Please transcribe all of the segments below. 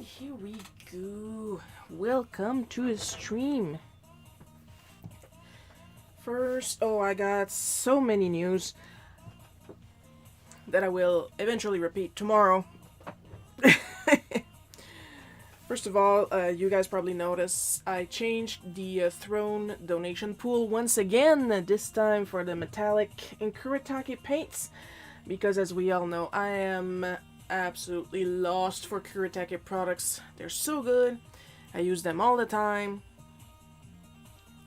here we go. Welcome to the stream. First, I got so many news that I will eventually repeat tomorrow. First of all, you guys probably noticed I changed the throne donation pool once again, this time for the metallic and Kuretake paints, because as we all know, I am absolutely lost for Kuretake products. They're so good, I use them all the time,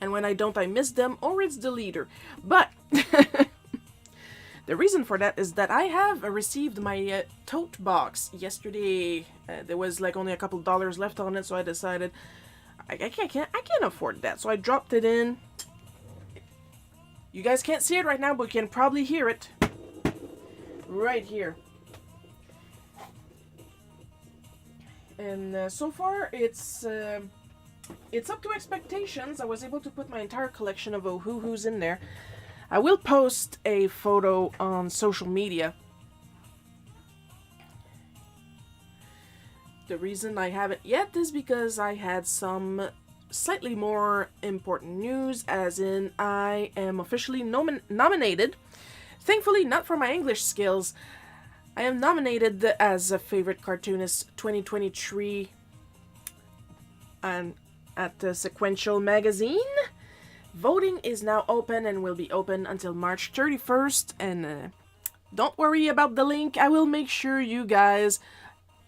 and when I don't, I miss them, or it's the leader. But the reason for that is that I have received my tote box yesterday. There was like only a couple dollars left on it, so I decided I can't afford that. So I dropped it in. You guys can't see it right now, but you can probably hear it right here. And so far, it's up to expectations. I was able to put my entire collection of Ohuhus in there. I will post a photo on social media. The reason I haven't yet is because I had some slightly more important news, as in I am officially nominated. Thankfully, not for my English skills. I am nominated as a favorite cartoonist 2023 and at the Sequential magazine. Voting is now open and will be open until March 31st, and don't worry about the link. I will make sure you guys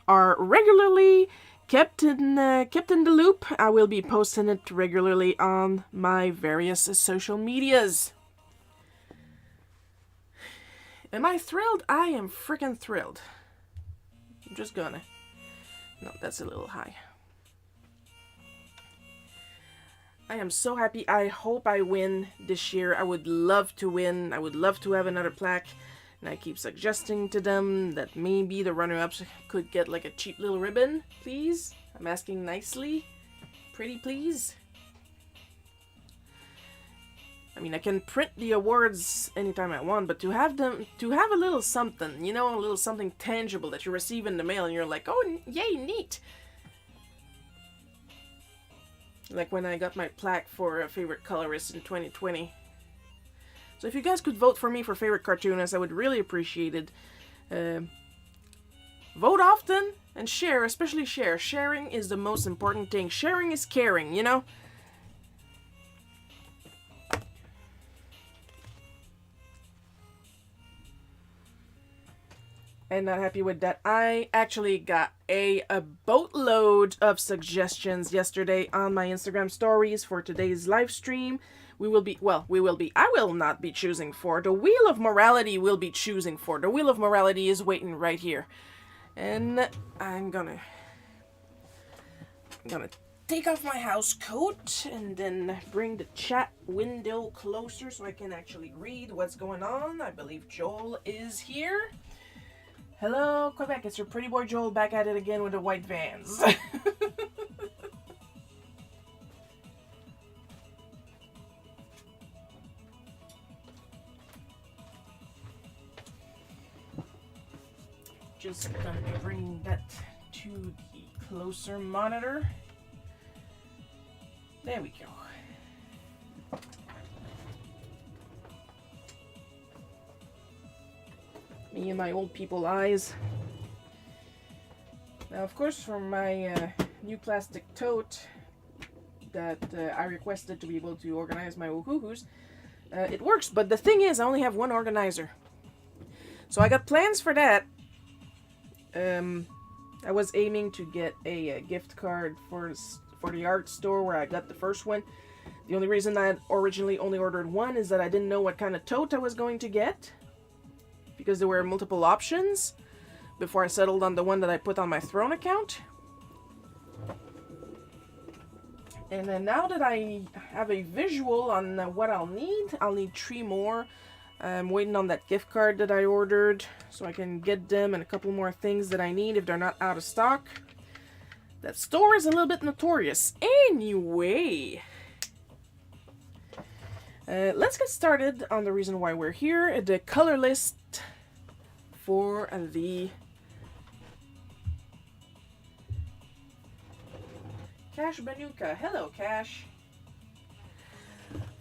are regularly kept in the loop. I will be posting it regularly on my various social medias. Am I thrilled? I am freaking thrilled. I'm just gonna... No, that's a little high. I am so happy. I hope I win this year. I would love to win. I would love to have another plaque. And I keep suggesting to them that maybe the runner-ups could get like a cheap little ribbon, please. I'm asking nicely. Pretty please. I mean, I can print the awards anytime I want, but to have a little something, you know, a little something tangible that you receive in the mail and you're like, oh, yay, neat. Like when I got my plaque for a favorite colorist in 2020. So if you guys could vote for me for favorite cartoonist, I would really appreciate it. Vote often and share, especially share. Sharing is the most important thing. Sharing is caring, you know? And not happy with that. I actually got a boatload of suggestions yesterday on my Instagram stories for today's live stream. I will not be choosing for. The Wheel of Morality will be choosing for. The Wheel of Morality is waiting right here. And I'm gonna take off my house coat and then bring the chat window closer so I can actually read what's going on. I believe Joel is here. Hello, Quebec, it's your pretty boy Joel back at it again with the white Vans. Just gonna be bringing that to the closer monitor. There we go. Me and my old people eyes. Now, of course, for my new plastic tote that I requested to be able to organize my Ohuhus, it works, but the thing is, I only have one organizer. So I got plans for that. I was aiming to get a gift card for the art store where I got the first one. The only reason I had originally only ordered one is that I didn't know what kind of tote I was going to get, because there were multiple options before I settled on the one that I put on my Throne account. And then now that I have a visual on what I'll need 3 more. I'm waiting on that gift card that I ordered so I can get them and a couple more things that I need if they're not out of stock. That store is a little bit notorious. Anyway, let's get started on the reason why we're here. The color list for the Cash Banuka. Hello, Cash.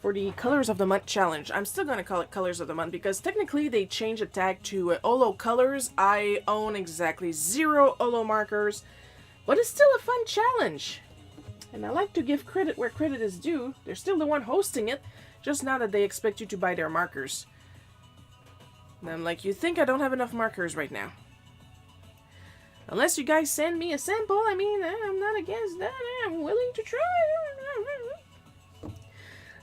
For the Colors of the Month challenge, I'm still going to call it Colors of the Month because technically they changed the tag to Olo Colors. I own exactly 0 Olo markers, but it's still a fun challenge. And I like to give credit where credit is due. They're still the one hosting it, just now that they expect you to buy their markers. And I'm like, you think I don't have enough markers right now? Unless you guys send me a sample, I mean, I'm not against that. I'm willing to try.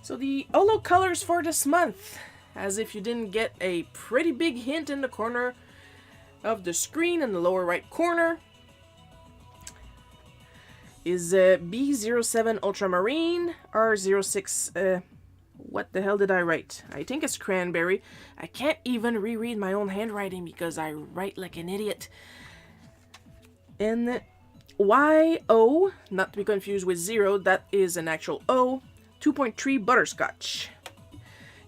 So the Olo colors for this month, as if you didn't get a pretty big hint in the corner of the screen in the lower right corner, is B07 Ultramarine, R06, what the hell did I write? I think it's Cranberry. I can't even reread my own handwriting because I write like an idiot. And YO, not to be confused with 0, that is an actual O, 2.3 Butterscotch.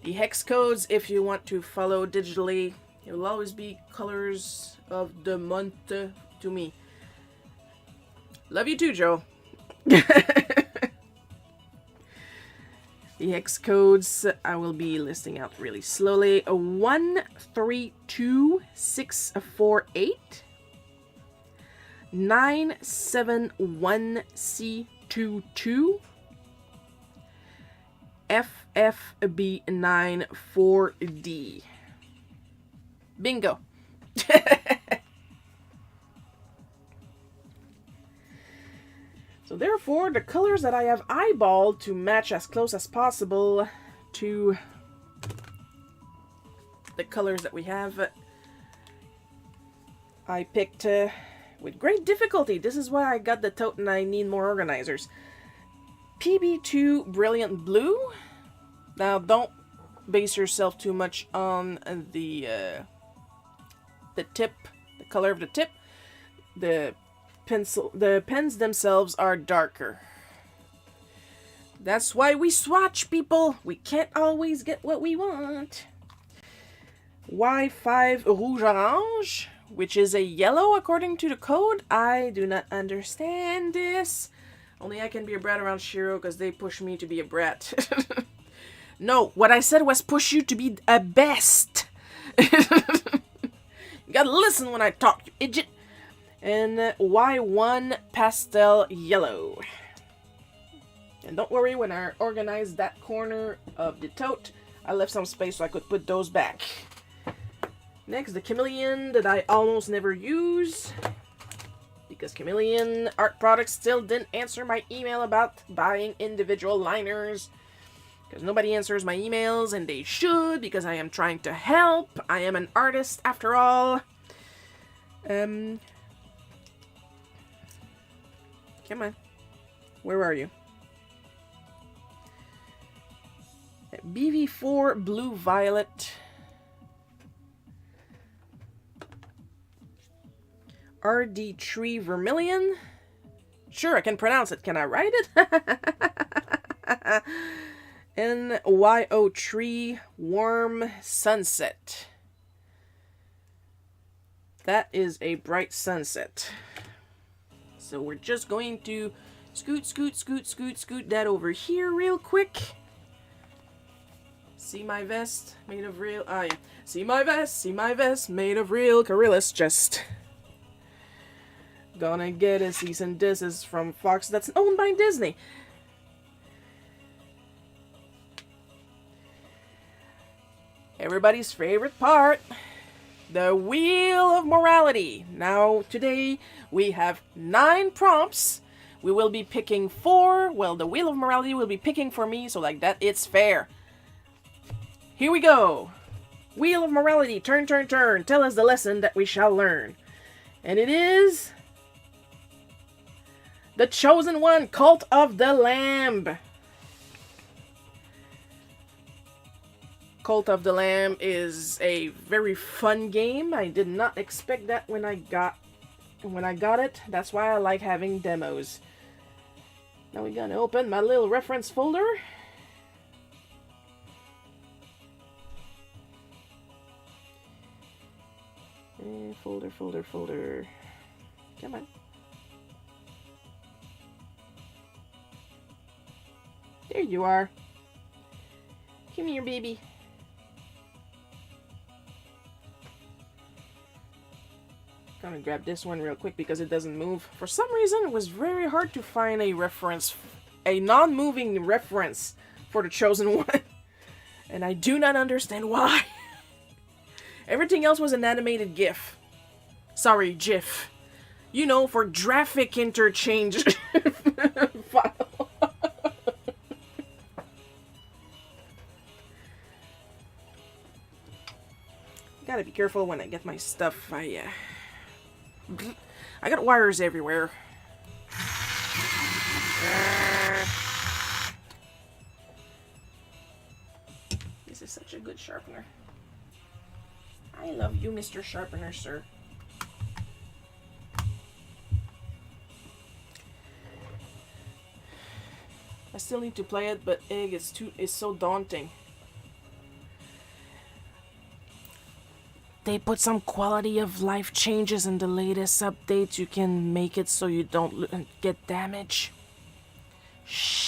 The hex codes, if you want to follow digitally, it will always be Colors of the Month to me. Love you too, Joe. The hex codes I will be listing out really slowly. 132648, 971C22, FFB94D. Bingo. So therefore, the colors that I have eyeballed to match as close as possible to the colors that we have, I picked with great difficulty. This is why I got the tote and I need more organizers. PB2 Brilliant Blue. Now, don't base yourself too much on the tip, the color of the tip. The pens themselves are darker. That's why we swatch, people. We can't always get what we want. Y5 Rouge Orange, which is a yellow according to the code. I do not understand this. Only I can be a brat around Shiro because they push me to be a brat. No, what I said was push you to be a best. You gotta listen when I talk, you idiot. And Y1 Pastel Yellow. And don't worry, when I organize that corner of the tote, I left some space so I could put those back. Next, the Chameleon that I almost never use, because Chameleon Art Products still didn't answer my email about buying individual liners. Because nobody answers my emails, and they should, because I am trying to help. I am an artist, after all. Come on. Where are you? BV4 Blue Violet. RD3 Vermilion. Sure, I can pronounce it. Can I write it? NYO3 Warm Sunset. That is a bright sunset. So we're just going to scoot that over here real quick. See my vest made of real... yeah. See my vest made of real Coryllis chest. Gonna get a cease and desist from Fox that's owned by Disney. Everybody's favorite part. The Wheel of Morality. Now, today, we have 9 prompts. We will be picking 4. Well, the Wheel of Morality will be picking for me, so like that, it's fair. Here we go. Wheel of Morality, turn. Tell us the lesson that we shall learn. And it is... The Chosen One, Cult of the Lamb. Cult of the Lamb is a very fun game. I did not expect that when I got it. That's why I like having demos. Now we're gonna open my little reference folder. Folder. Come on. There you are. Come here, baby. Gonna grab this one real quick because it doesn't move. For some reason, it was very hard to find a reference, a non-moving reference for the chosen one. And I do not understand why. Everything else was an animated GIF. Sorry, GIF. You know, for graphic interchange file. Gotta be careful when I get my stuff. I got wires everywhere. This is such a good sharpener. I love you, Mr. Sharpener, sir. I still need to play it, but egg is so daunting. They put some quality of life changes in the latest updates. You can make it so you don't get damage. Shh.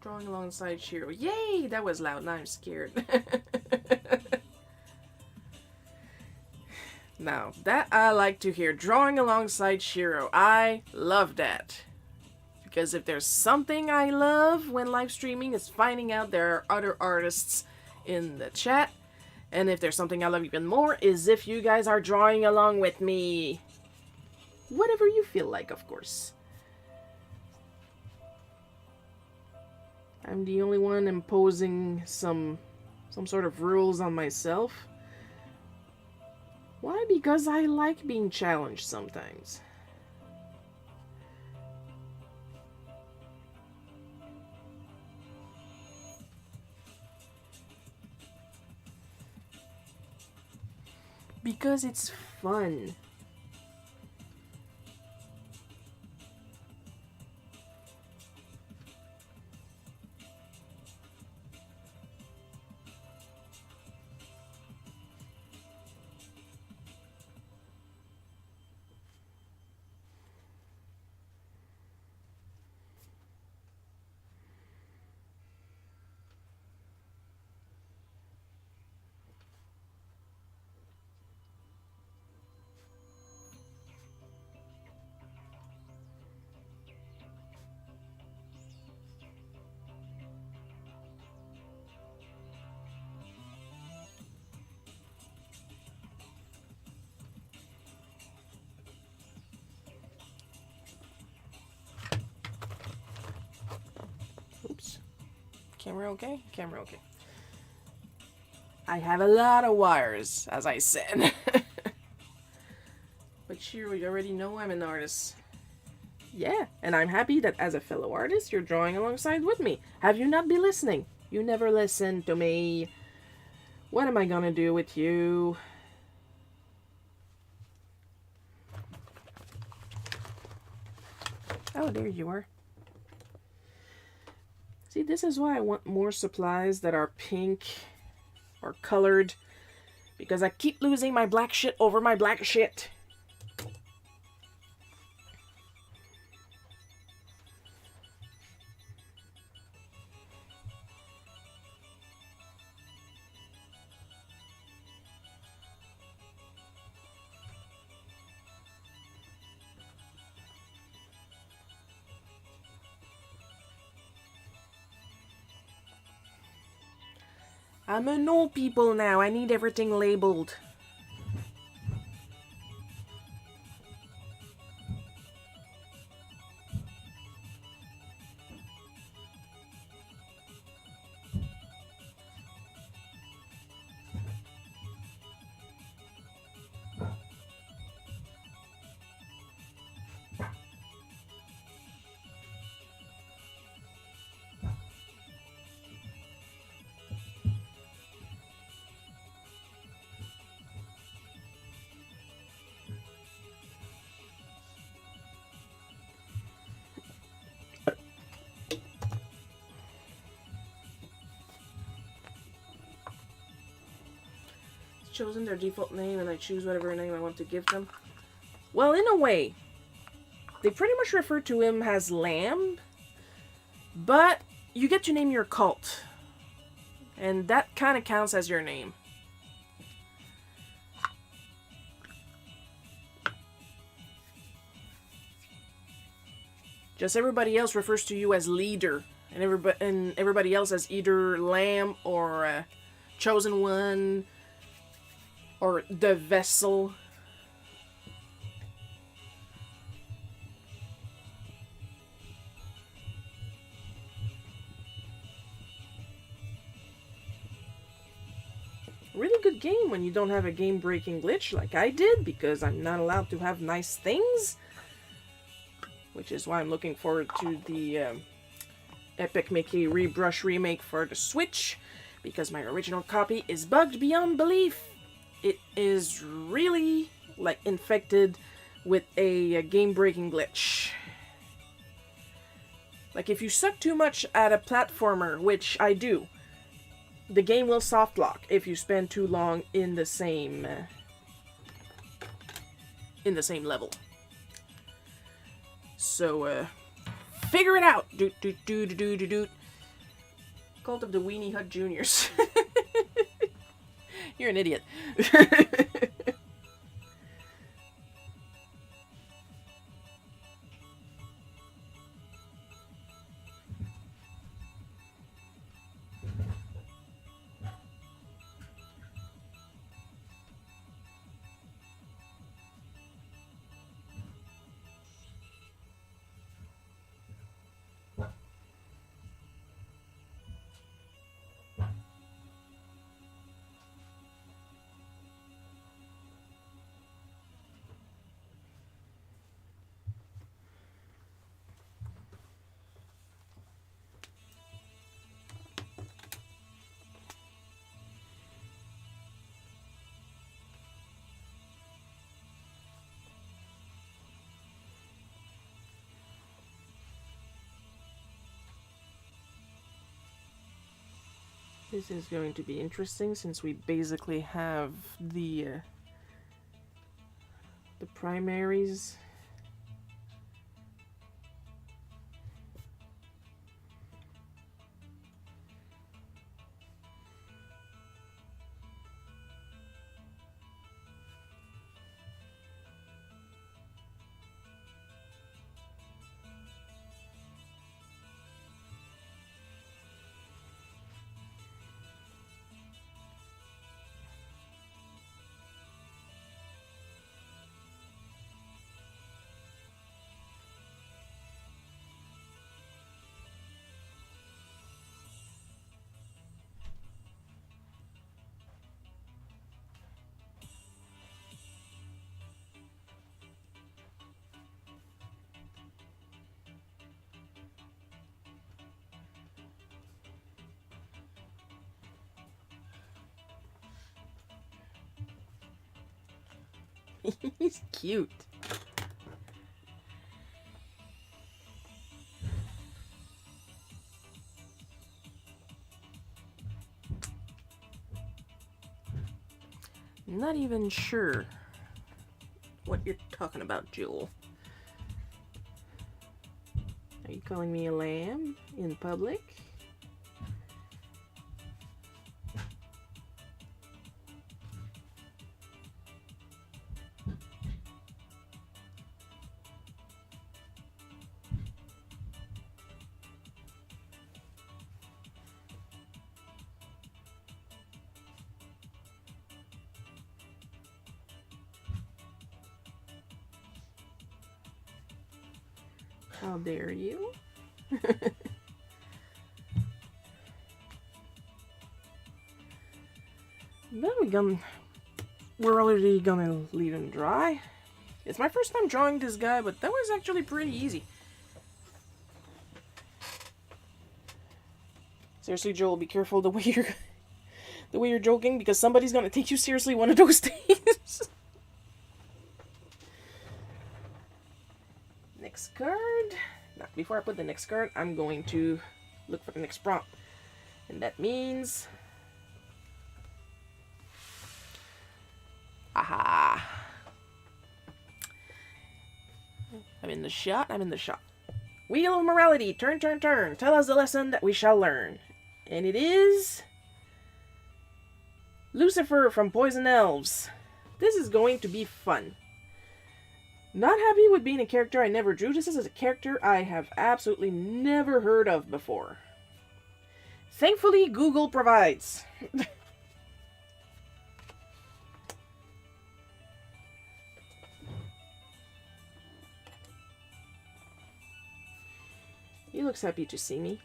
Drawing alongside Shiro. Yay! That was loud. Now I'm scared. Now, that I like to hear. Drawing alongside Shiro. I love that. Because if there's something I love when live streaming, it's finding out there are other artists in the chat. And if there's something I love even more, is if you guys are drawing along with me. Whatever you feel like, of course. I'm the only one imposing some sort of rules on myself. Why? Because I like being challenged sometimes. Because it's fun. Camera okay? Camera okay. I have a lot of wires, as I said. But sure, you already know I'm an artist. Yeah, and I'm happy that as a fellow artist, you're drawing alongside with me. Have you not been listening? You never listen to me. What am I gonna do with you? Oh, there you are. See, this is why I want more supplies that are pink or colored. Because I keep losing my black shit over my black shit. I'm an old people now. I need everything labeled. Chosen their default name and I choose whatever name I want to give them. Well, in a way, they pretty much refer to him as Lamb, but you get to name your cult, and that kind of counts as your name. Just everybody else refers to you as leader, and everybody else as either Lamb or Chosen One, or the vessel. Really good game when you don't have a game-breaking glitch like I did, because I'm not allowed to have nice things. Which is why I'm looking forward to the Epic Mickey Rebrush remake for the Switch, because my original copy is bugged beyond belief. It is really, like, infected with a game-breaking glitch. Like, if you suck too much at a platformer, which I do, the game will soft lock if you spend too long in the same level. So, figure it out! Doot doot doot doot doot doot. Cult of the Weenie Hut Juniors. You're an idiot. This is going to be interesting since we basically have the primaries. He's cute. Not even sure what you're talking about, Jewel. Are you calling me a lamb in public? How dare you? We're already gonna leave him dry. It's my first time drawing this guy, but that was actually pretty easy. Seriously, Joel, be careful the way you're joking, because somebody's gonna take you seriously one of those days. Next card. Now, before I put the next card, I'm going to look for the next prompt. And that means... Aha! I'm in the shot. Wheel of Morality. Turn, turn, turn. Tell us the lesson that we shall learn. And it is... Lucifer from Poison Elves. This is going to be fun. Not happy with being a character I never drew. This is a character I have absolutely never heard of before. Thankfully, Google provides. He looks happy to see me.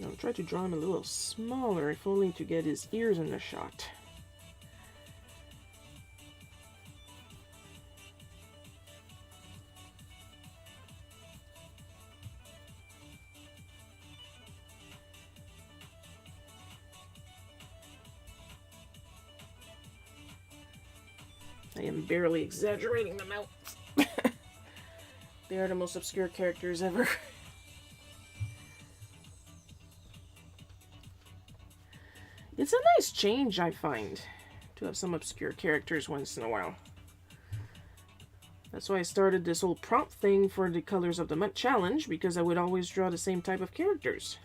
I'll try to draw him a little smaller, if only to get his ears in the shot. I am barely exaggerating them out. They are the most obscure characters ever. It's a nice change, I find, to have some obscure characters once in a while. That's why I started this whole prompt thing for the Colors of the Month challenge, because I would always draw the same type of characters.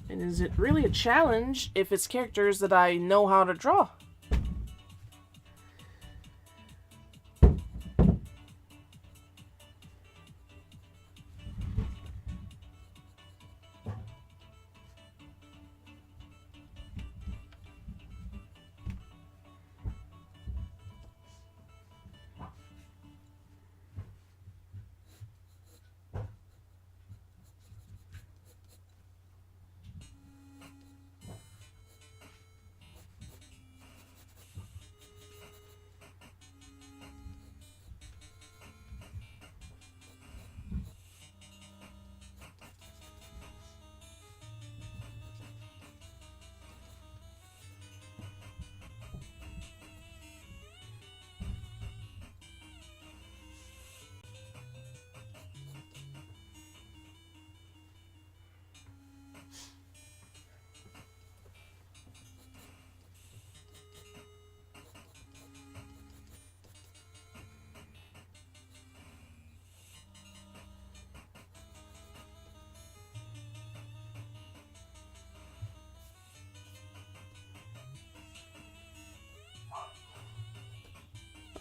And is it really a challenge if it's characters that I know how to draw?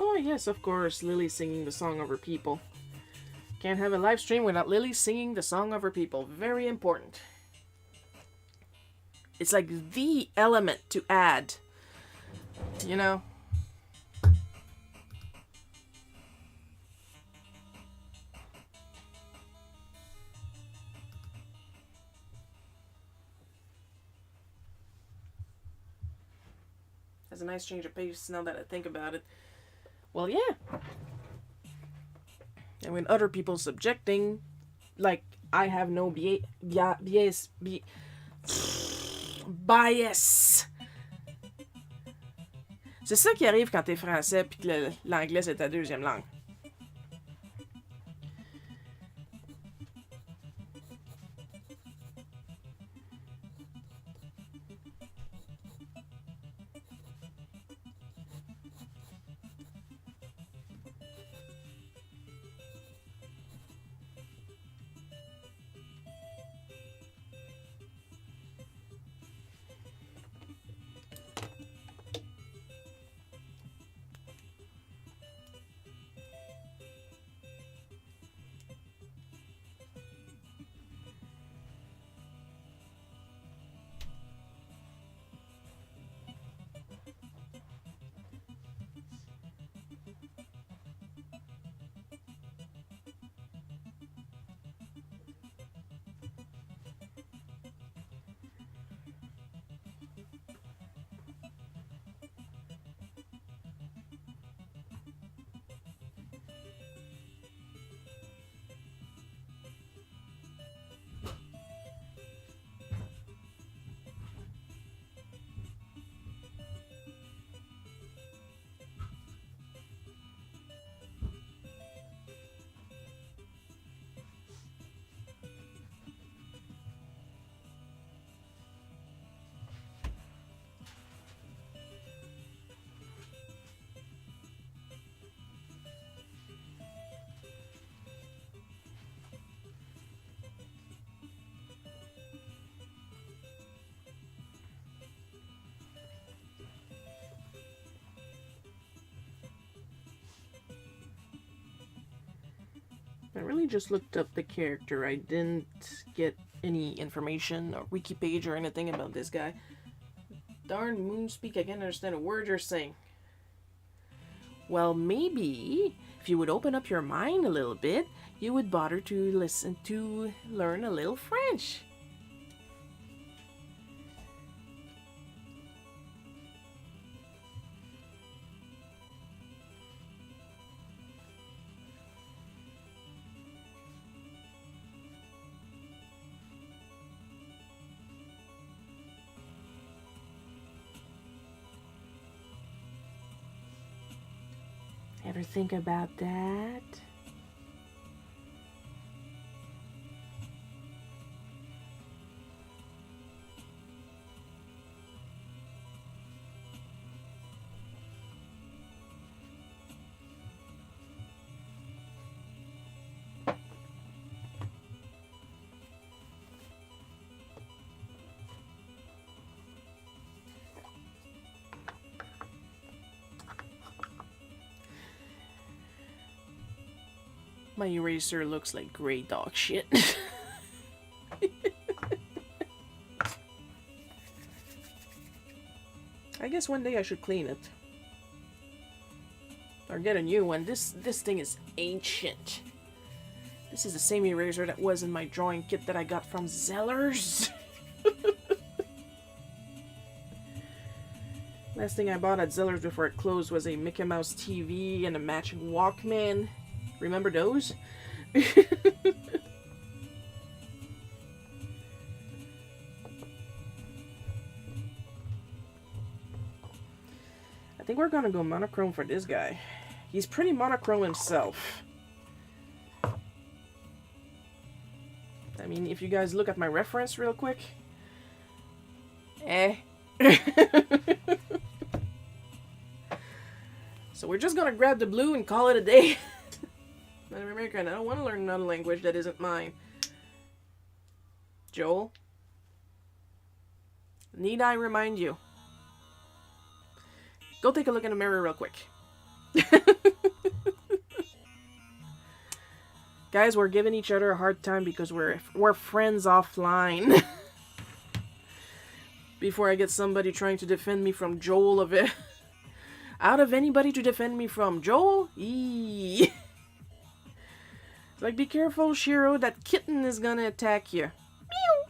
Oh yes, of course, Lily singing the song of her people. Can't have a live stream without Lily singing the song of her people. Very important. It's like the element to add. You know? That's a nice change of pace now that I think about it. Well, yeah. And when other people subjecting like I have no bias. C'est ça qui arrive quand t'es français puis que l'anglais c'est ta deuxième langue. I really just looked up the character. I didn't get any information or wiki page or anything about this guy. Darn Moonspeak, I can't understand a word you're saying. Well, maybe if you would open up your mind a little bit, you would bother to listen to learn a little French. Ever think about that? My eraser looks like gray dog shit. I guess one day I should clean it. Or get a new one. This thing is ancient. This is the same eraser that was in my drawing kit that I got from Zellers. Last thing I bought at Zellers before it closed was a Mickey Mouse TV and a matching Walkman. Remember those? I think we're gonna go monochrome for this guy. He's pretty monochrome himself. I mean, if you guys look at my reference real quick. So we're just gonna grab the blue and call it a day. I'm American. I don't want to learn another language that isn't mine. Joel? Need I remind you? Go take a look in the mirror real quick. Guys, we're giving each other a hard time because we're friends offline. Before I get somebody trying to defend me from Joel of it. Out of anybody to defend me from Joel? Eee. Like, be careful, Shiro, that kitten is gonna attack you. Meow!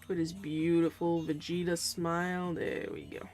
With his beautiful Vegeta smile. There we go.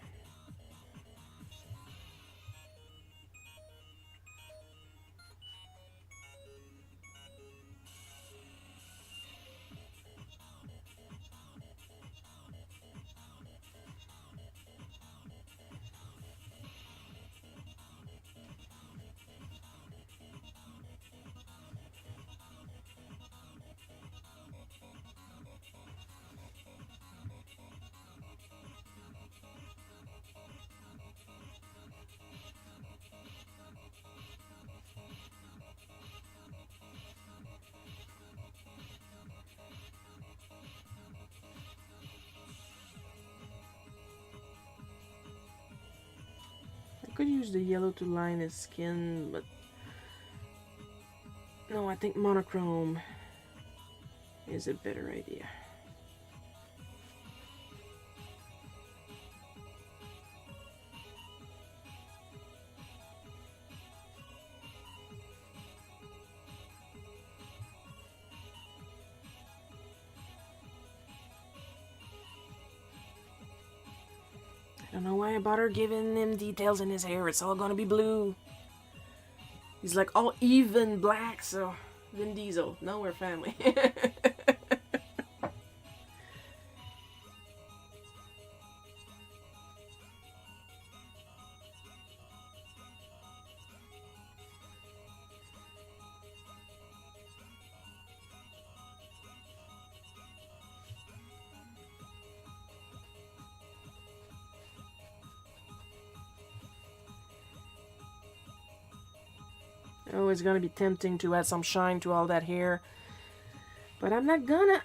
I could use the yellow to line his skin, but no, I think monochrome is a better idea. I don't know why I bother giving him details in his hair. It's all gonna be blue. He's like all even black, so Vin Diesel. No, we're family. Oh, it's gonna be tempting to add some shine to all that hair, but I'm not gonna.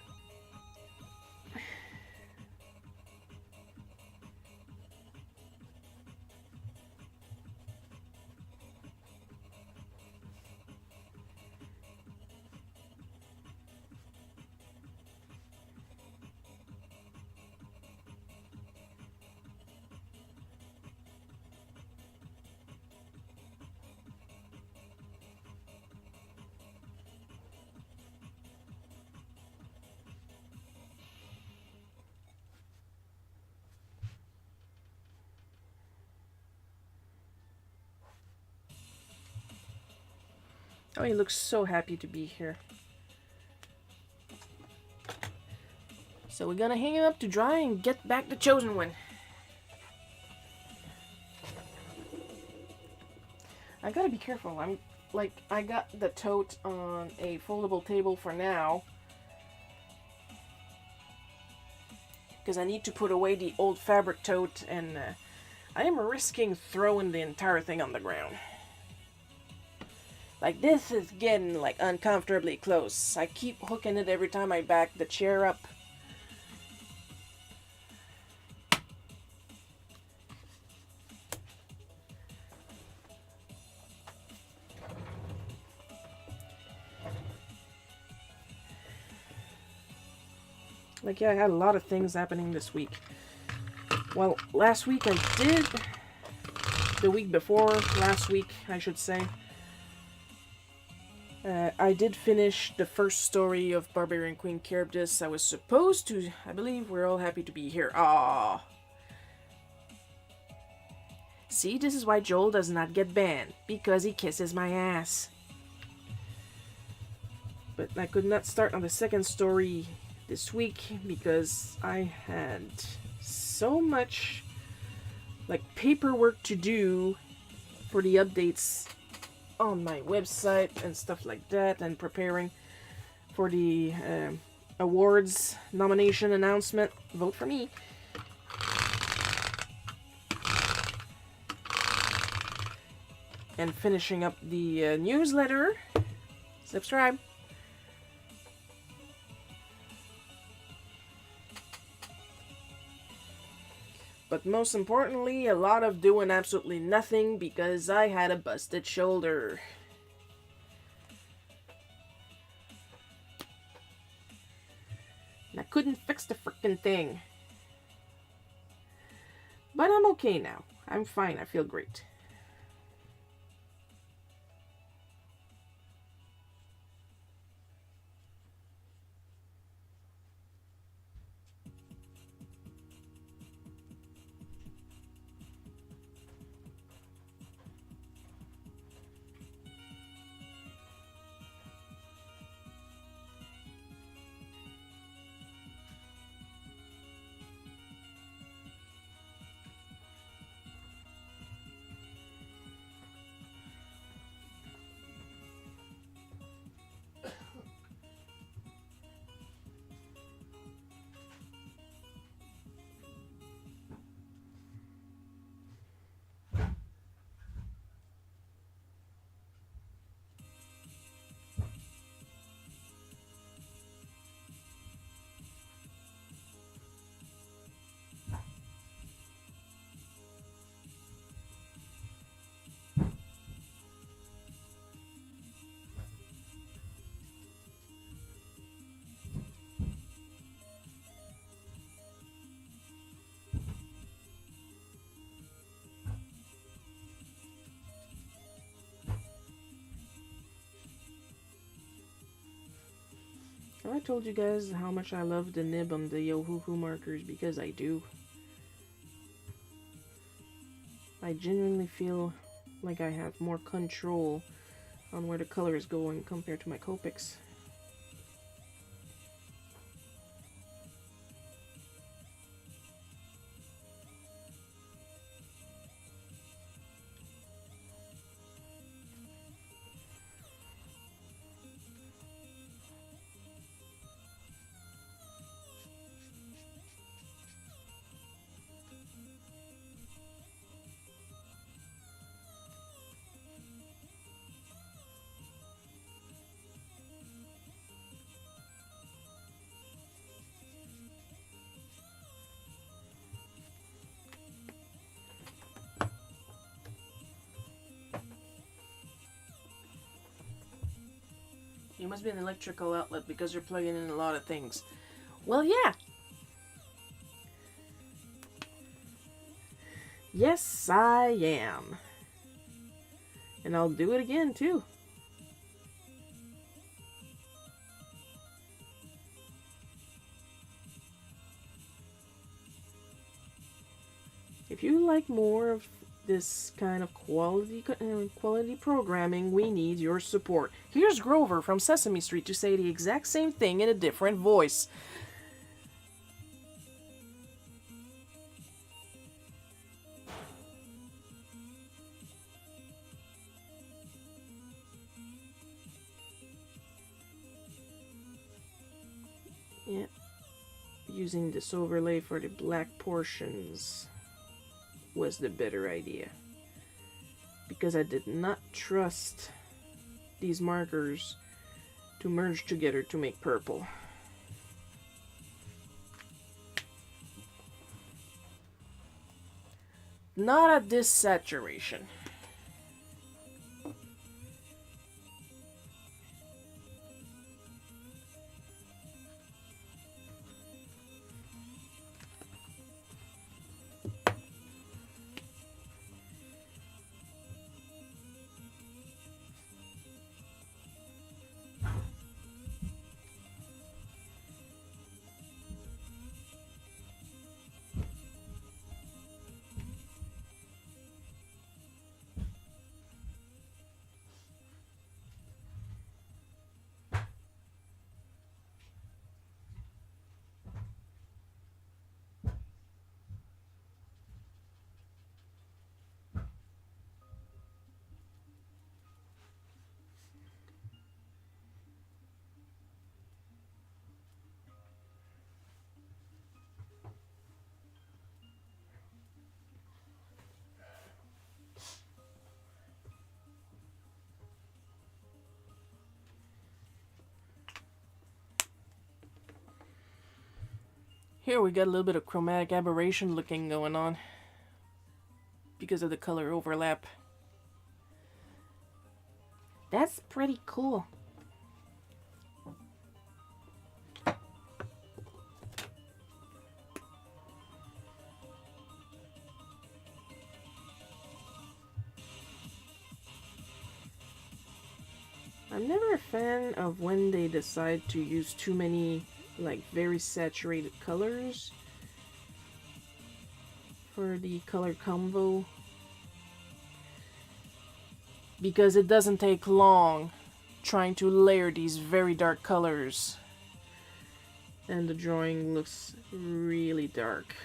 Oh, he looks so happy to be here. So we're gonna hang him up to dry and get back the Chosen One. I gotta be careful. I got the tote on a foldable table for now, because I need to put away the old fabric tote, and I am risking throwing the entire thing on the ground. Like, this is getting, like, uncomfortably close. I keep hooking it every time I back the chair up. Like, yeah, I had a lot of things happening this week. Well, last week I did. The week before last week, I should say. I did finish the first story of Barbarian Queen Charybdis. I was supposed to. I believe we're all happy to be here. Ah. See, this is why Joel does not get banned. Because he kisses my ass. But I could not start on the second story this week because I had so much, like, paperwork to do for the updates on my website and stuff like that, and preparing for the awards nomination announcement. Vote for me. And finishing up the newsletter. Subscribe. But most importantly, a lot of doing absolutely nothing because I had a busted shoulder. And I couldn't fix the frickin' thing. But I'm okay now. I'm fine. I feel great. I told you guys how much I love the nib on the Yohuhu markers because I do. I genuinely feel like I have more control on where the color is going compared to my Copics. You must be an electrical outlet because you're plugging in a lot of things. Well, yeah. Yes, I am. And I'll do it again, too. If you like more of this kind of quality programming, we need your support. Here's Grover from Sesame Street to say the exact same thing in a different voice. Yep. Using this overlay for the black portions was the better idea. Because I did not trust these markers to merge together to make purple. Not at this saturation. Here we got a little bit of chromatic aberration looking going on because of the color overlap. That's pretty cool. I'm never a fan of when they decide to use too many like very saturated colors for the color combo, because it doesn't take long trying to layer these very dark colors and the drawing looks really dark.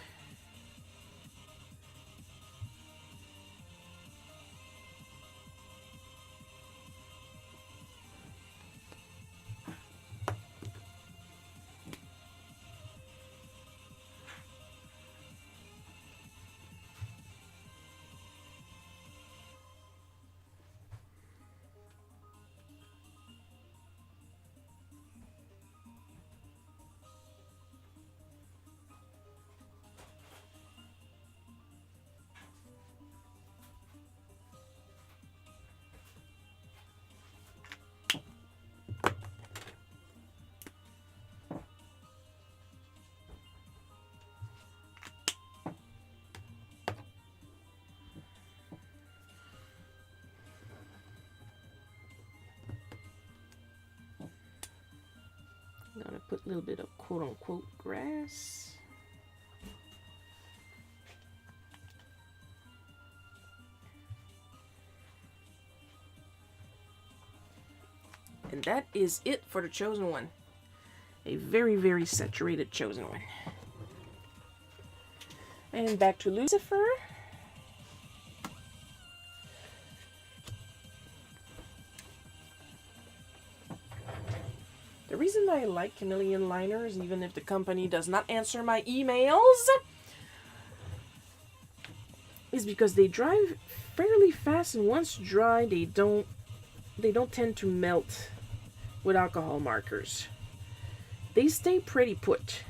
put a little bit of quote-unquote grass. And that is it for the Chosen One. A very, very saturated Chosen One. And back to Lucifer. The reason I like chameleon liners, even if the company does not answer my emails, is because they dry fairly fast, and once dry, they don't tend to melt with alcohol markers. They stay pretty put.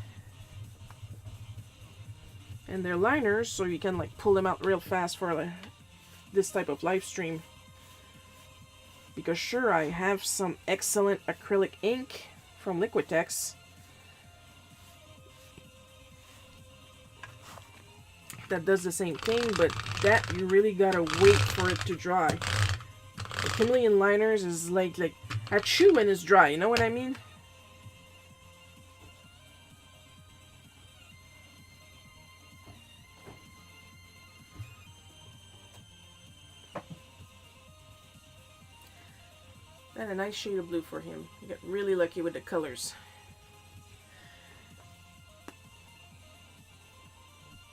And they're liners, so you can like pull them out real fast for this type of live stream. Because sure, I have some excellent acrylic ink from Liquitex that does the same thing, but that you really gotta wait for it to dry. The chameleon liners is like a chew when it's dry, you know what I mean? And a nice shade of blue for him. You got really lucky with the colors.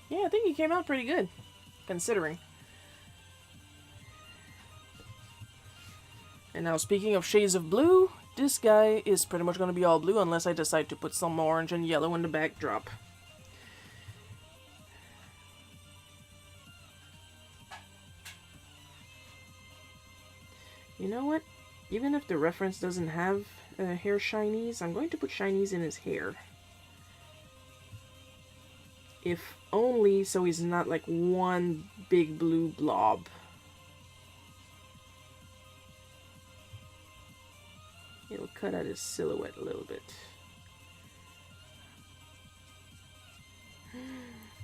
Yeah, I think he came out pretty good, considering. And now, speaking of shades of blue, this guy is pretty much going to be all blue unless I decide to put some orange and yellow in the backdrop. You know what? Even if the reference doesn't have hair shinies, I'm going to put shinies in his hair. If only so he's not like one big blue blob. It'll cut out his silhouette a little bit.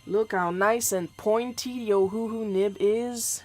Look how nice and pointy the Ohuhu nib is.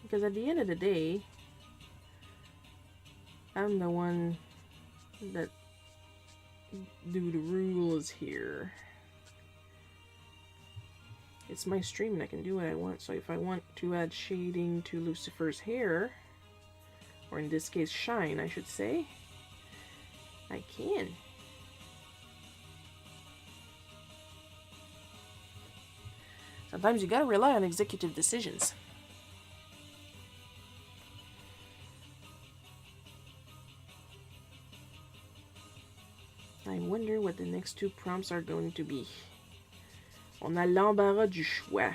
Because at the end of the day, I'm the one that do the rules here. It's my stream and I can do what I want. So if I want to add shading to Lucifer's hair, or in this case shine I should say, I can. Sometimes you gotta rely on executive decisions. I wonder what the next two prompts are going to be. On a l'embarras du choix.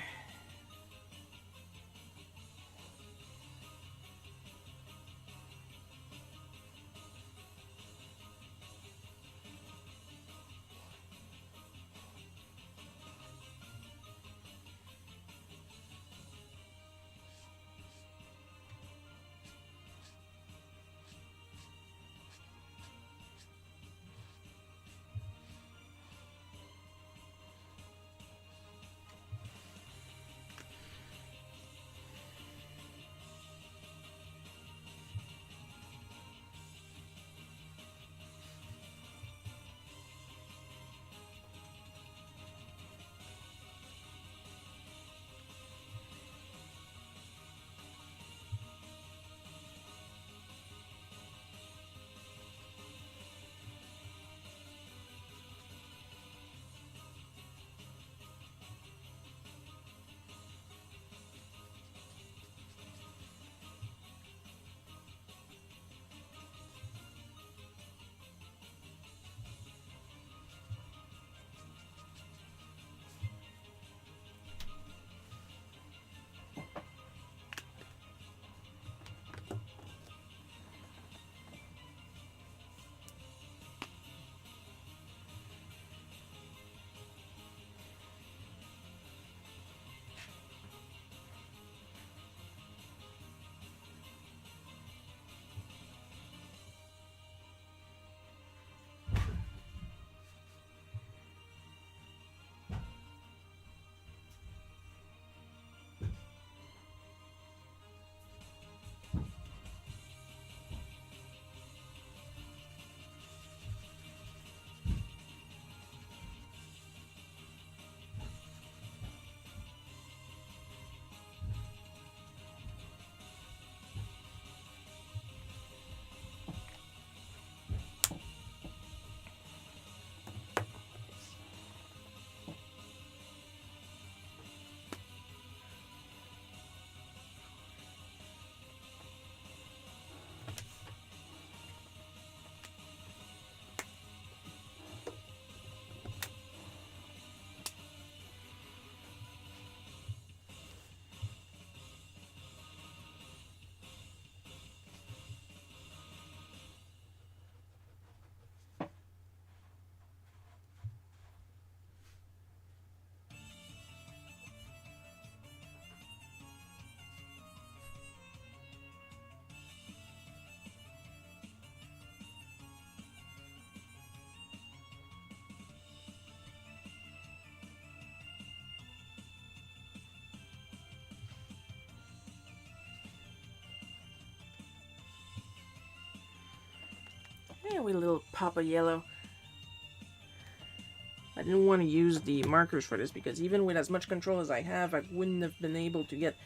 Yeah, with a little pop of yellow. I didn't want to use the markers for this because even with as much control as I have, I wouldn't have been able to get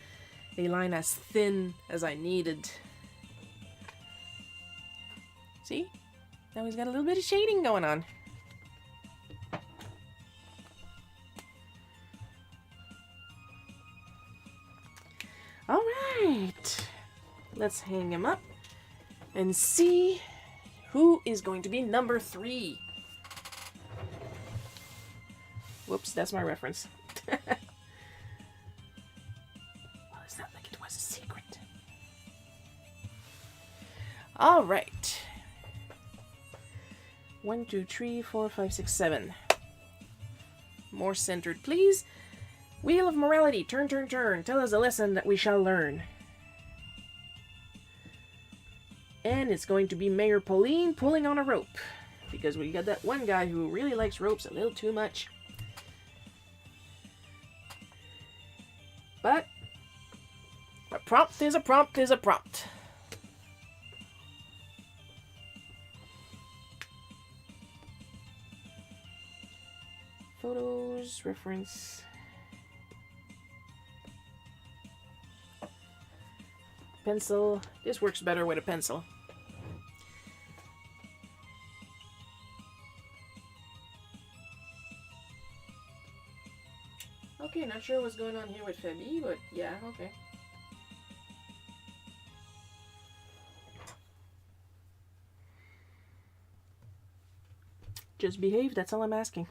a line as thin as I needed. See? Now he's got a little bit of shading going on. Alright. Let's hang him up and see who is going to be number 3. Whoops, that's my reference. Well, it's not like it was a secret. Alright. 1, 2, 3, 4, 5, 6, 7. More centered, please. Wheel of Morality. Turn, turn, turn. Tell us a lesson that we shall learn. And it's going to be Mayor Pauline pulling on a rope. Because we got that one guy who really likes ropes a little too much. But a prompt is a prompt is a prompt. Photos, reference. Pencil. This works better with a pencil. Okay, not sure what's going on here with Fabi, but yeah, okay. Just behave, that's all I'm asking.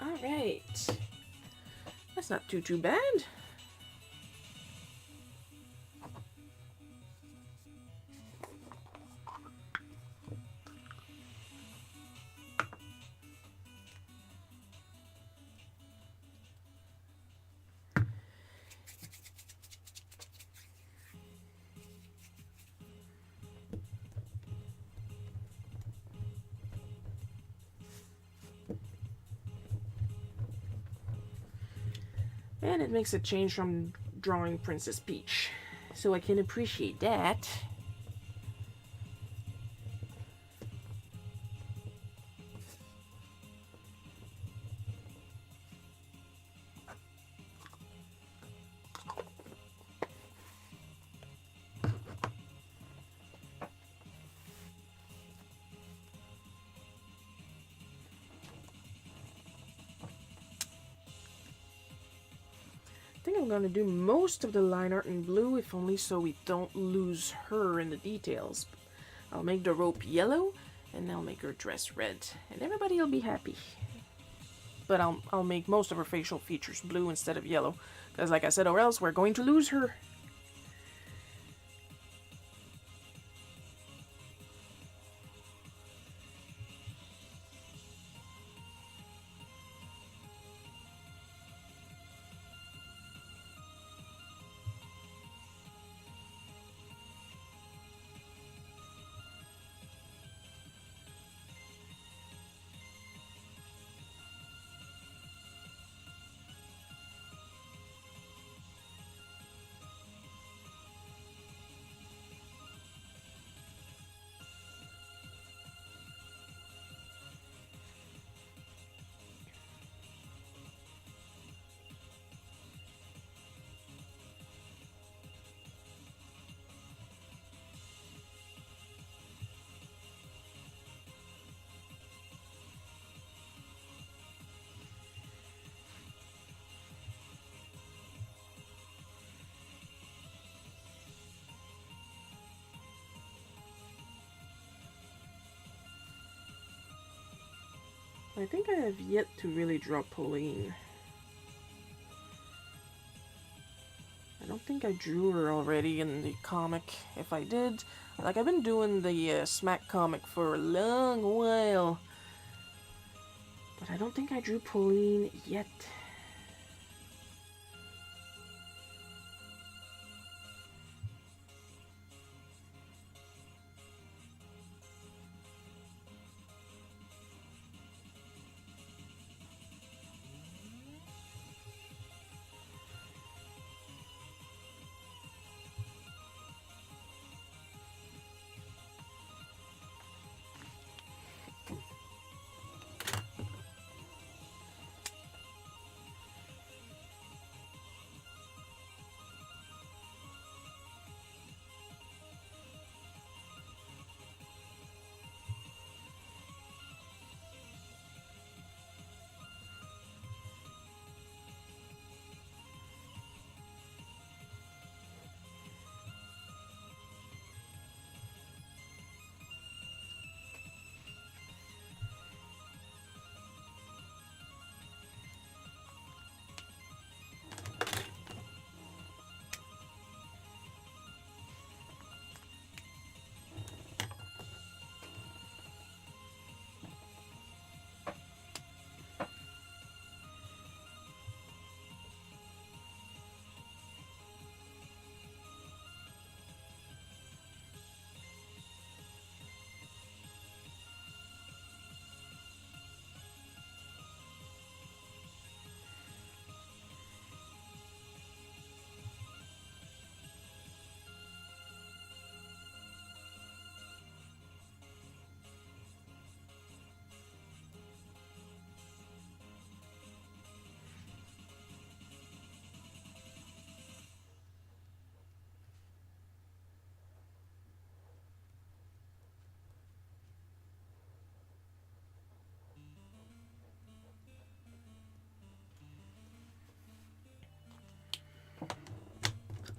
Alright. That's not too bad. And it makes a change from drawing Princess Peach. So I can appreciate that. I think I'm going to do most of the line art in blue, if only so we don't lose her in the details. I'll make the rope yellow, and I'll make her dress red, and everybody will be happy. But I'll make most of her facial features blue instead of yellow, because like I said, or else we're going to lose her. I think I have yet to really draw Pauline. I don't think I drew her already in the comic. If I did, like I've been doing the Smack comic for a long while, but I don't think I drew Pauline yet.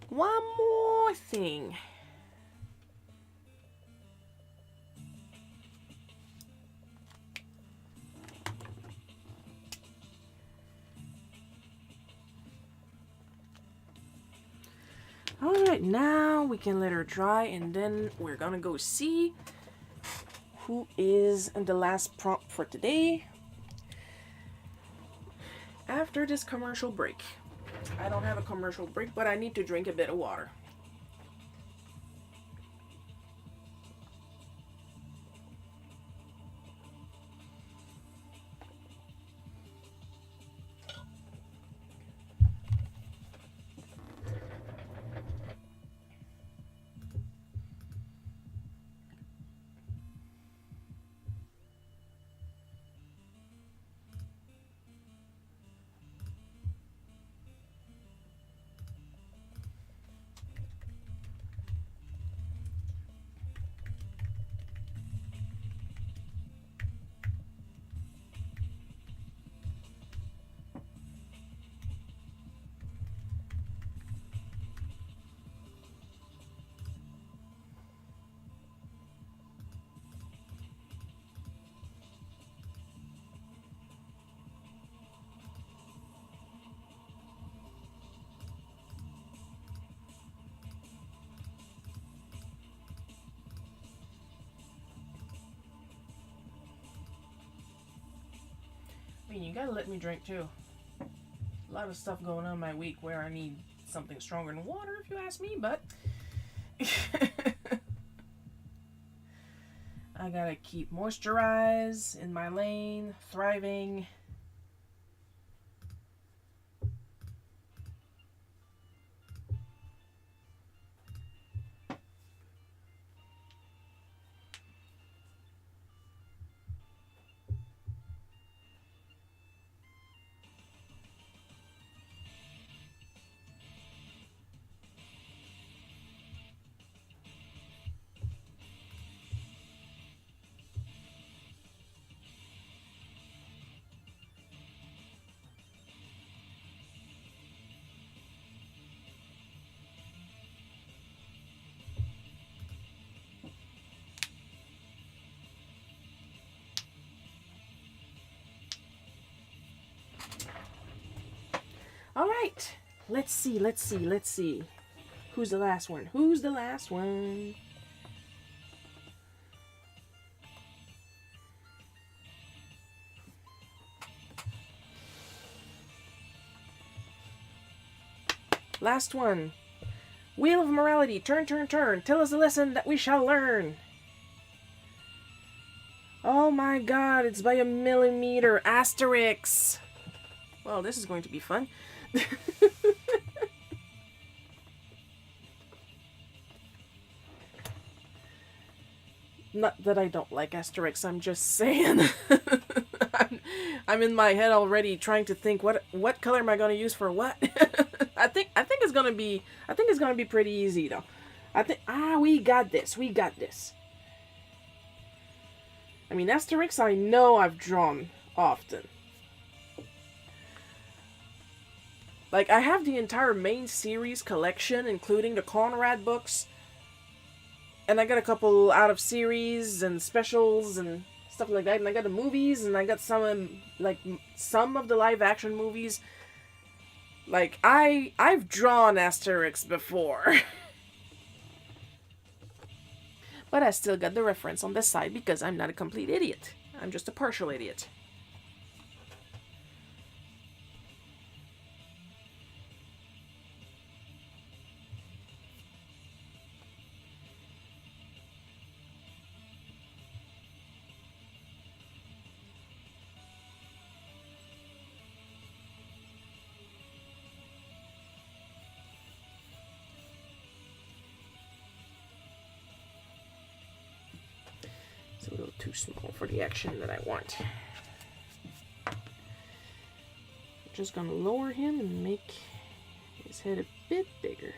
One more thing. Alright, now we can let her dry and then we're gonna go see who is the last prompt for today after this commercial break. I don't have a commercial break, but I need to drink a bit of water. I mean, you gotta let me drink too. A lot of stuff going on my week where I need something stronger than water, if you ask me, but I gotta keep moisturized in my lane, thriving. right. Let's see, let's see, let's see. Who's the last one? Who's the last one? Last one. Wheel of Morality. Turn, turn, turn. Tell us the lesson that we shall learn. Oh my god, it's by a millimeter. Asterix. Well, this is going to be fun. Not that I don't like Asterix, I'm just saying. I'm in my head already trying to think what color am I going to use for what. I think it's going to be pretty easy though. We got this. We got this. I mean, Asterix I know I've drawn often. Like, I have the entire main series collection, including the Conrad books. And I got a couple out of series and specials and stuff like that. And I got the movies, and I got some of the live action movies. Like, I've drawn Asterix before. But I still got the reference on this side because I'm not a complete idiot. I'm just a partial idiot. It's a little too small for the action that I want. I'm just gonna lower him and make his head a bit bigger.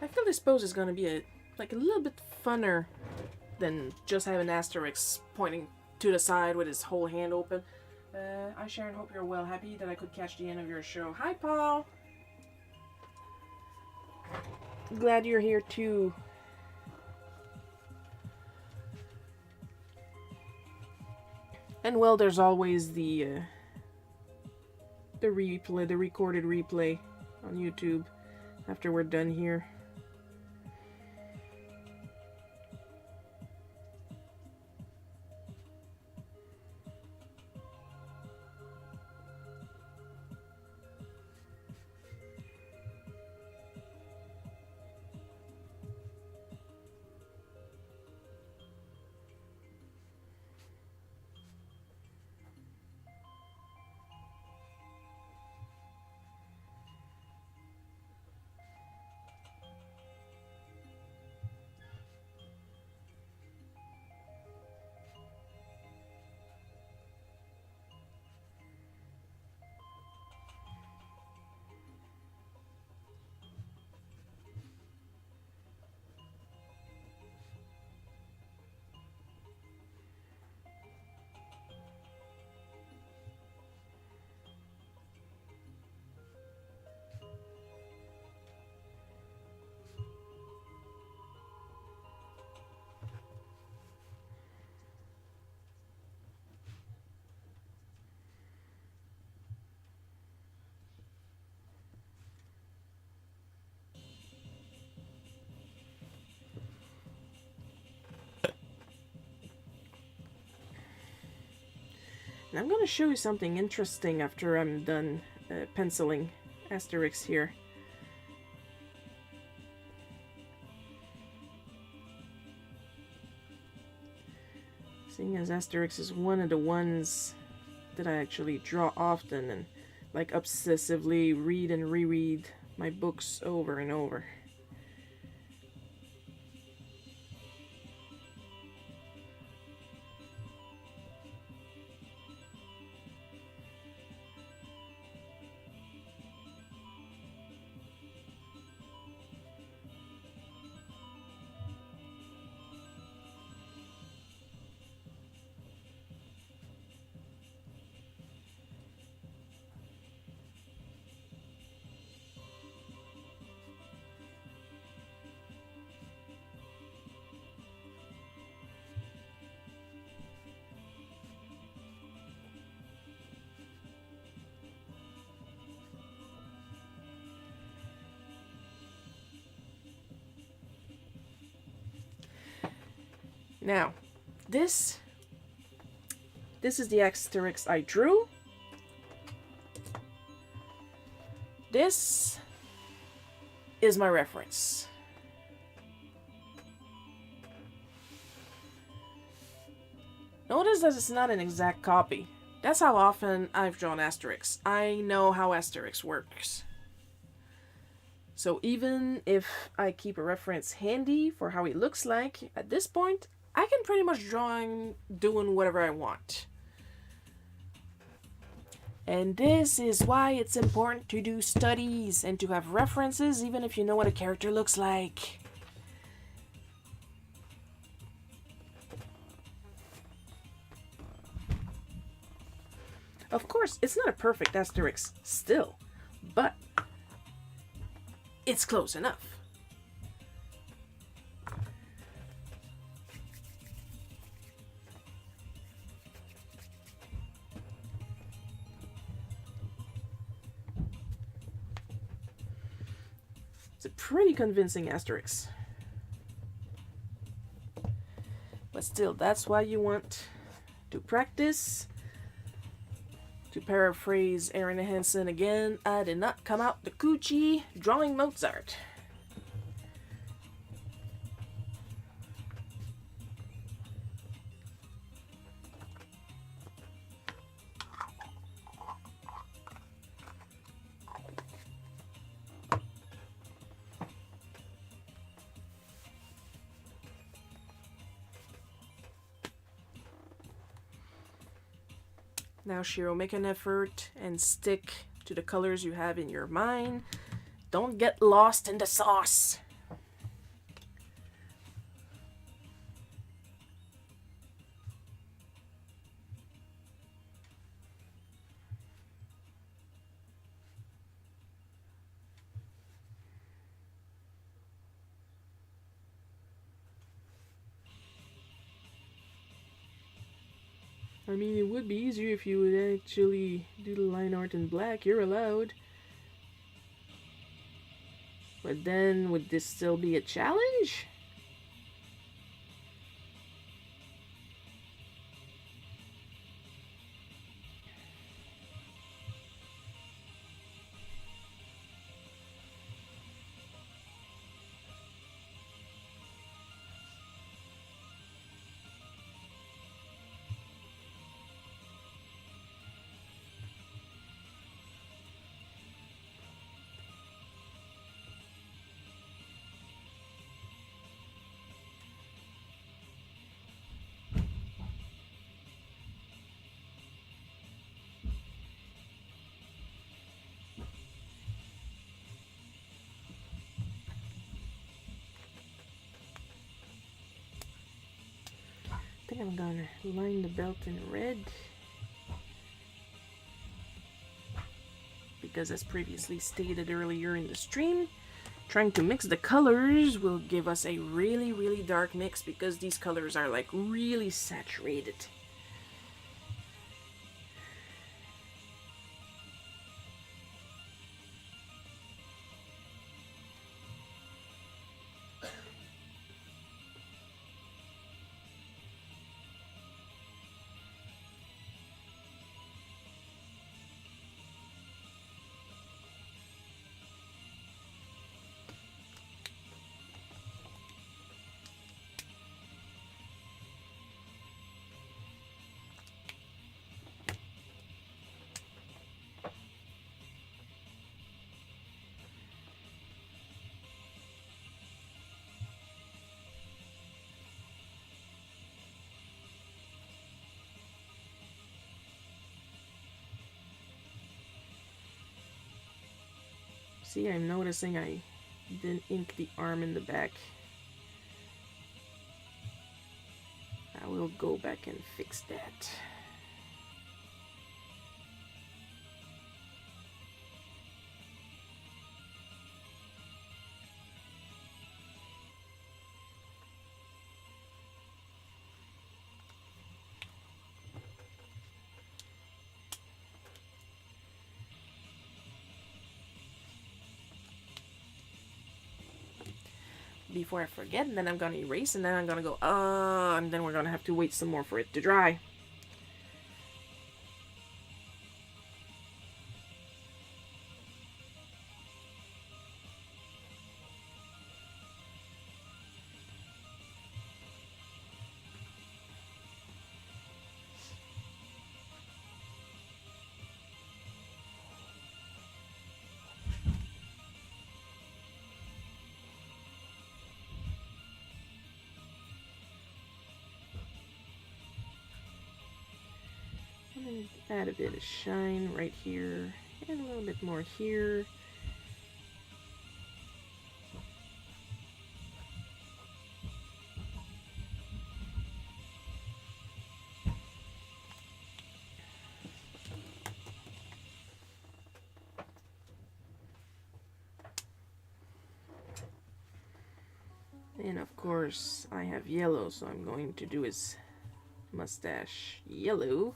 I feel this pose is going to be a little bit funner than just having Asterix pointing to the side with his whole hand open. Hi Sharon, hope you're well. Happy that I could catch the end of your show. Hi Paul! Glad you're here too. And well, there's always the replay, the recorded replay on YouTube after we're done here. And I'm going to show you something interesting after I'm done penciling Asterix here. Seeing as Asterix is one of the ones that I actually draw often and like obsessively read and reread my books over and over. Now, this is the Asterix I drew. This is my reference. Notice that it's not an exact copy. That's how often I've drawn Asterix. I know how Asterix works. So even if I keep a reference handy for how he looks like, at this point, I can pretty much draw him doing whatever I want. And this is why it's important to do studies and to have references even if you know what a character looks like. Of course, it's not a perfect Asterix still, but it's close enough. It's a pretty convincing Asterix. But still, that's why you want to practice. To paraphrase Aaron Hansen again, I did not come out the coochie drawing Mozart. Now, Shiro, make an effort and stick to the colors you have in your mind. Don't get lost in the sauce. I mean, it would be easier if you would actually do the line art in black. You're allowed. But then, would this still be a challenge? I think I'm gonna line the belt in red. Because as previously stated earlier in the stream, trying to mix the colors will give us a really, really dark mix because these colors are like really saturated. See, I'm noticing I didn't ink the arm in the back. I will go back and fix that. Before I forget, and then I'm gonna erase, and then I'm gonna go, and then we're gonna have to wait some more for it to dry. And add a bit of shine right here, and a little bit more here. And of course, I have yellow, so I'm going to do his mustache yellow.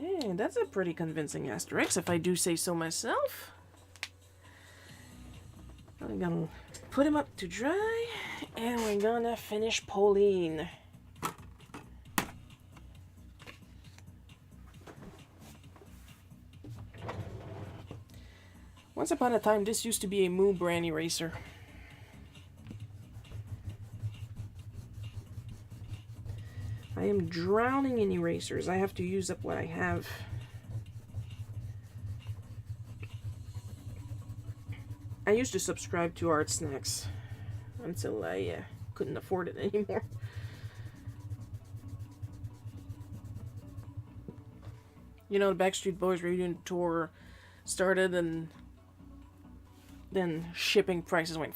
Yeah, that's a pretty convincing asterisk, if I do say so myself. I'm gonna put him up to dry, and we're gonna finish Pauline. Once upon a time, this used to be a Moo brand eraser. I am drowning in erasers. I have to use up what I have. I used to subscribe to Art Snacks until I couldn't afford it anymore. You know, the Backstreet Boys reunion tour started, and then shipping prices went.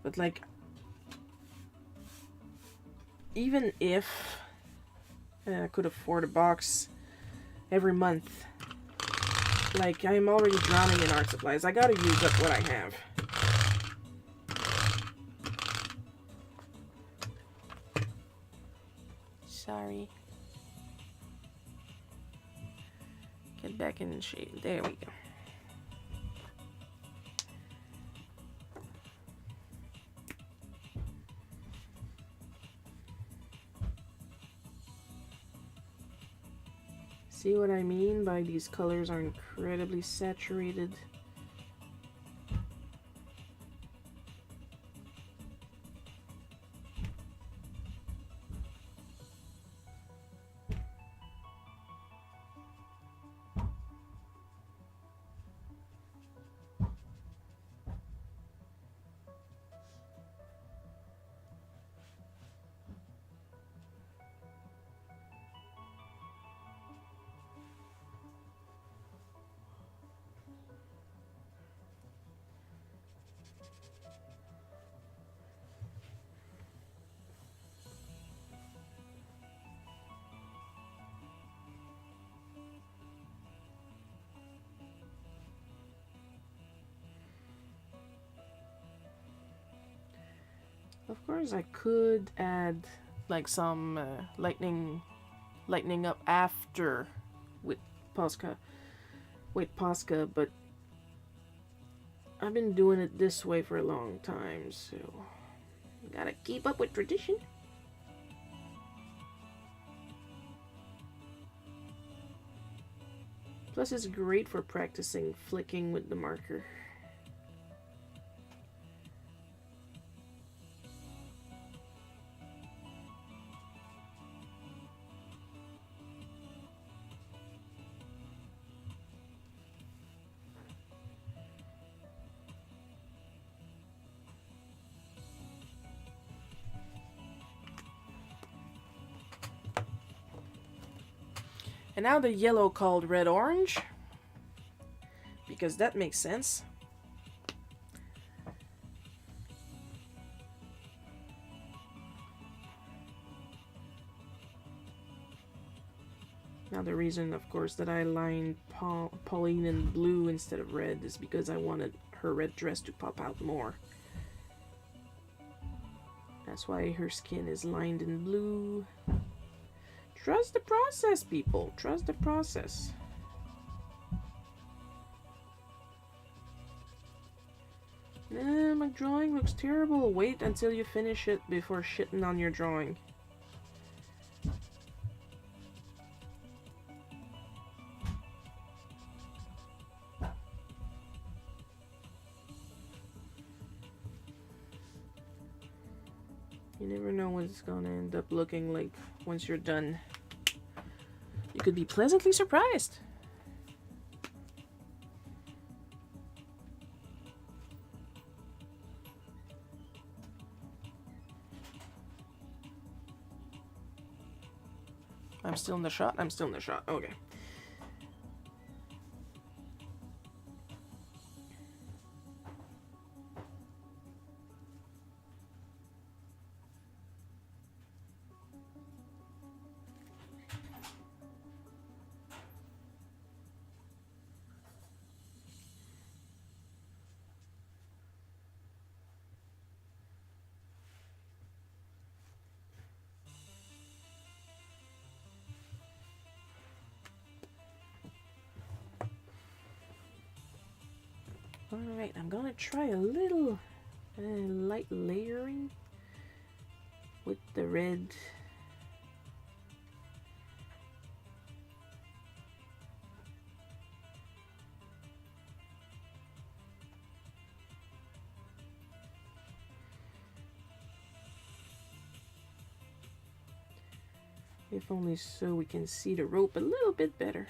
But like, even if I could afford a box every month, like, I'm already drowning in art supplies. I gotta use up what I have. Sorry. Get back in shape. There we go. See what I mean by these colors are incredibly saturated? Of course, I could add like some lightning up after with Posca, but I've been doing it this way for a long time, so gotta keep up with tradition. Plus, it's great for practicing flicking with the marker. And now the yellow called red-orange, because that makes sense. Now the reason, of course, that I lined Pauline in blue instead of red is because I wanted her red dress to pop out more. That's why her skin is lined in blue. Trust the process, people. Trust the process. My drawing looks terrible. Wait until you finish it before shitting on your drawing. You never know what it's gonna end up looking like once you're done. You could be pleasantly surprised. I'm still in the shot? I'm still in the shot. Okay. Alright, I'm gonna try a little light layering with the red. If only so we can see the rope a little bit better.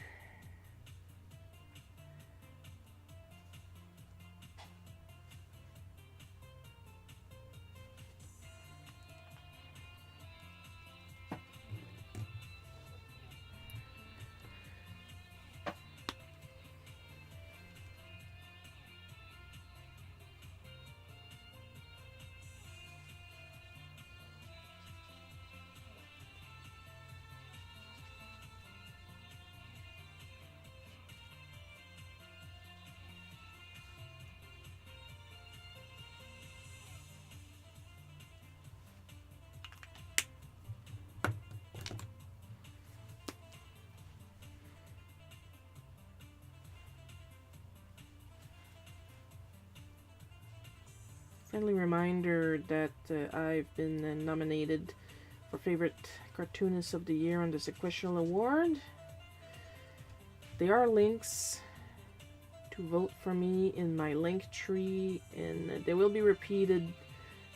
Friendly reminder that I've been nominated for Favorite Cartoonist of the Year on the Sequential Award. There are links to vote for me in my link tree, and there will be repeated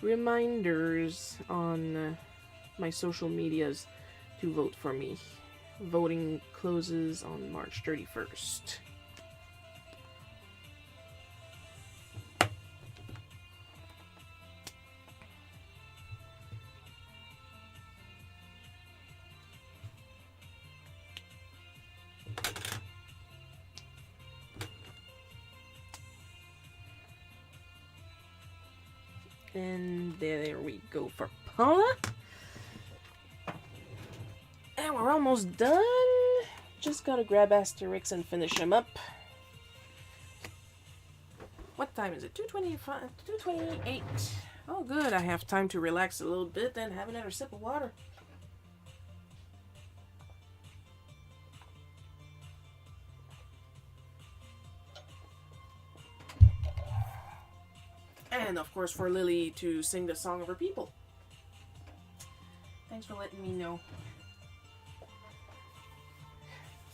reminders on my social medias to vote for me. Voting closes on March 31st. And there we go for Paula. And we're almost done. Just gotta grab Asterix and finish him up. What time is it? 2:25, 2:28. Oh good, I have time to relax a little bit and have another sip of water. And of course for Lily to sing the song of her people. Thanks for letting me know.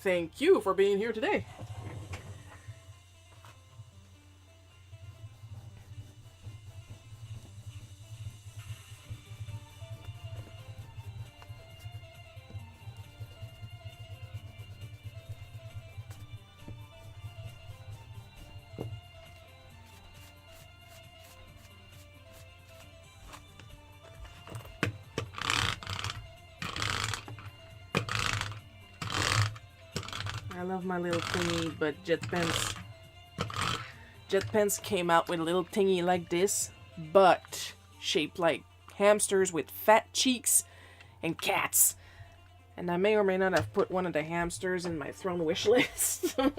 Thank you for being here today. I love my little thingy, but JetPens came out with a little thingy like this, but shaped like hamsters with fat cheeks and cats. And I may or may not have put one of the hamsters in my throne wish list. I'm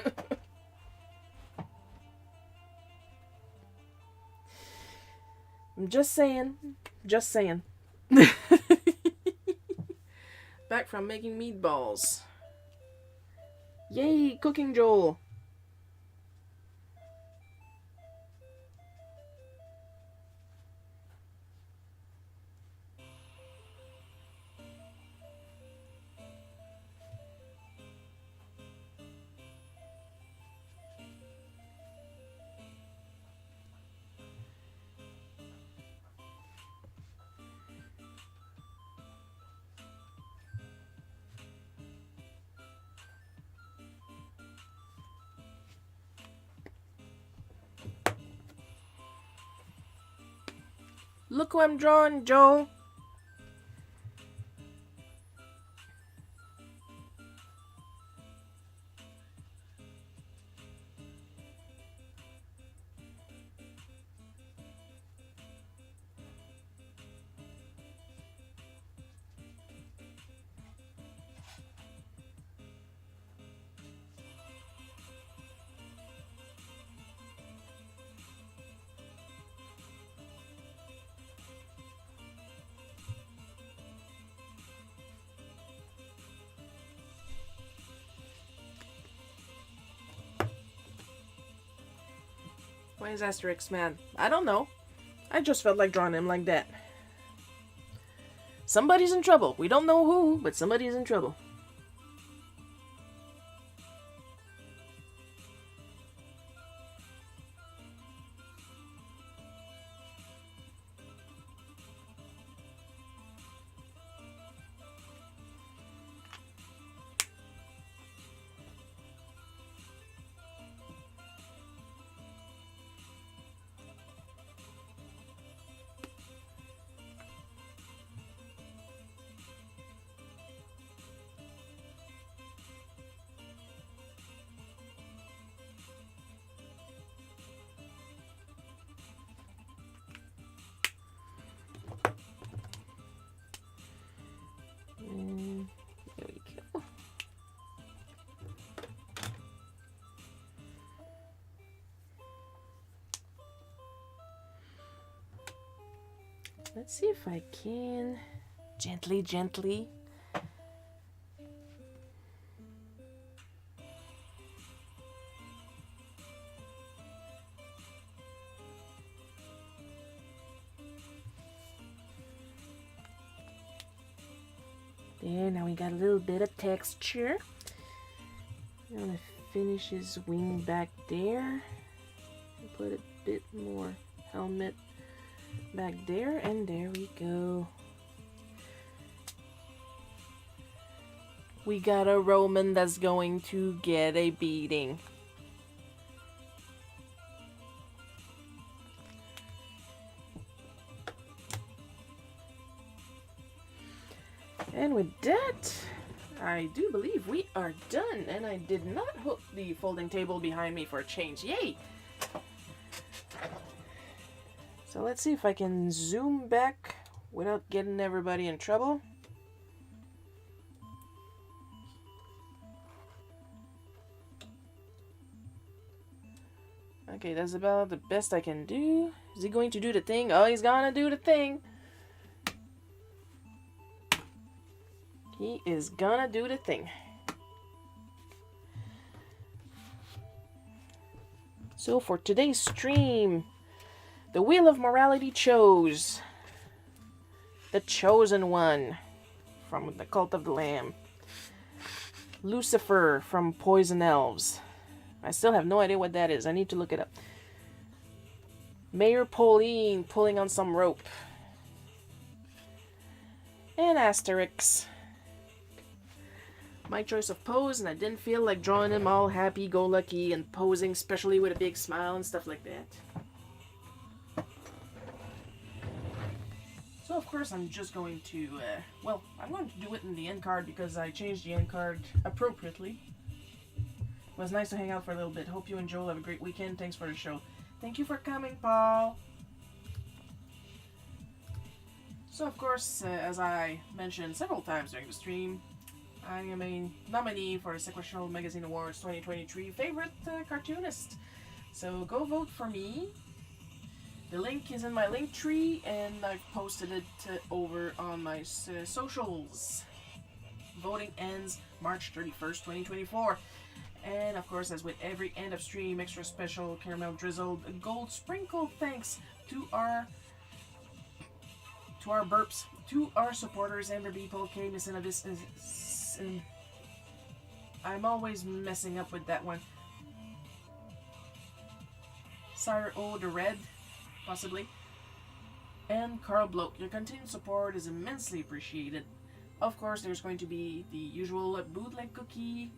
just saying. Just saying. Back from making meatballs. Yay, cooking Joel. Look who I'm drawing, Joel. Why is Asterix mad? I don't know. I just felt like drawing him like that. Somebody's in trouble. We don't know who, but somebody's in trouble. There we go. Let's see if I can gently, gently. There, now we got a little bit of texture. I'm gonna finish his wing back there. Put a bit more helmet back there, and there we go. We got a Roman that's going to get a beating. And with that, I do believe we are done. And I did not hook the folding table behind me for a change. Yay! So let's see if I can zoom back without getting everybody in trouble. Okay, that's about the best I can do. Is he going to do the thing? Oh, he's gonna do the thing. He is gonna do the thing. So for today's stream, the Wheel of Morality chose the Chosen One from the Cult of the Lamb. Lucifer from Poison Elves. I still have no idea what that is. I need to look it up. Mayor Pauline pulling on some rope. And Asterix. My choice of pose, and I didn't feel like drawing him all happy-go-lucky and posing, especially with a big smile and stuff like that. So of course I'm just going to, well, I'm going to do it in the end card because I changed the end card appropriately. It was nice to hang out for a little bit. Hope you enjoy. Have a great weekend. Thanks for the show. Thank you for coming, Paul. So of course, as I mentioned several times during the stream, I am a nominee for the Sequential Magazine Awards 2023 Favorite Cartoonist. So go vote for me. The link is in my link tree, and I've posted it over on my socials. Voting ends March 31st, 2024. And of course, as with every end of stream, extra special caramel drizzled gold sprinkled thanks to our burps, to our supporters, Amber B, Paul K, Miss Inavis, I'm always messing up with that one. Sire O the Red, possibly. And Carl Bloke. Your continued support is immensely appreciated. Of course, there's going to be the usual bootleg cookie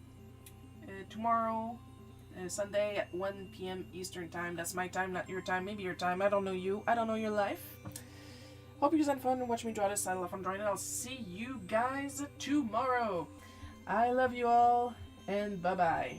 tomorrow, Sunday at 1 p.m. Eastern Time. That's my time, not your time. Maybe your time. I don't know you. I don't know your life. Hope you guys had fun and watch me draw this. I love fun drawing it. I'll see you guys tomorrow. I love you all, and bye-bye.